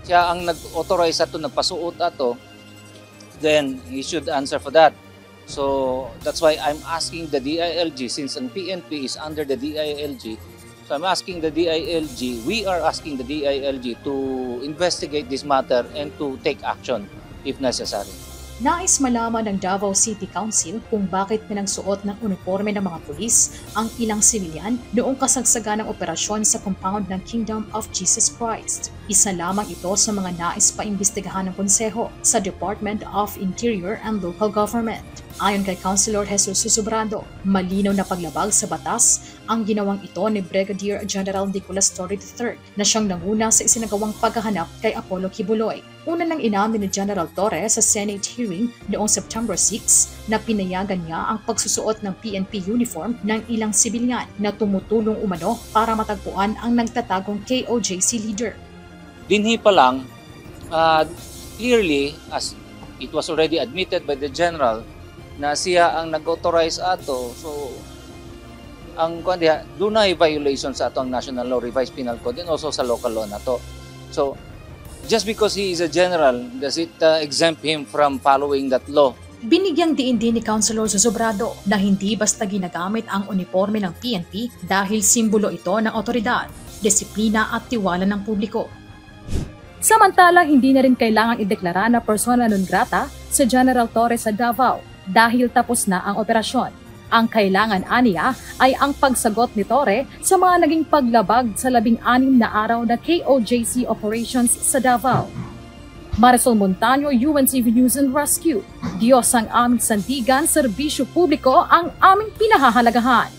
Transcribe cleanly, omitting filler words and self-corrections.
siya ang nag-authorize ato, nagpasuot ato, then he should answer for that. So that's why I'm asking the DILG, since ang PNP is under the DILG, so I'm asking the DILG, we are asking the DILG to investigate this matter and to take action if necessary. Nais malaman ng Davao City Council kung bakit pinagsuot ng uniforme ng mga pulis ang ilang sibilyan noong kasagsagan ng operasyon sa compound ng Kingdom of Jesus Christ. Isa lamang ito sa mga nais paimbestigahan ng konseho sa Department of Interior and Local Government. Ayon kay Councilor Jesus Susubrado, malinaw na paglabag sa batas ang ginawang ito ni Brigadier General Nicolas Torre III na siyang nanguna sa isinagawang paghahanap kay Apollo Kibuloy. Una nang inamin ni General Torre sa Senate hearing noong September 6 na pinayagan niya ang pagsusuot ng PNP uniform ng ilang sibilyan na tumutulong umano para matagpuan ang nagtatagong KOJC leader. Dinhi pa lang, clearly, as it was already admitted by the General, na siya ang nag-authorize ato, so ang dunay violation sa ato ang national law, revised penal code, and also sa local law na to. So just because he is a general, does it exempt him from following that law? Binigyang diin din ni Councilor Susubrado na hindi basta ginagamit ang uniforme ng PNP dahil simbolo ito ng otoridad, disiplina at tiwala ng publiko. Samantala, hindi na rin kailangang ideklara na persona non grata sa General Torre sa Davao dahil tapos na ang operasyon. Ang kailangan aniya ay ang pagsagot ni Torre sa mga naging paglabag sa 16 na araw na KOJC operations sa Davao. Marisol Montaño, UNCV News and Rescue. Diyos ang aming sandigan, serbisyo publiko ang aming pinahahalagahan.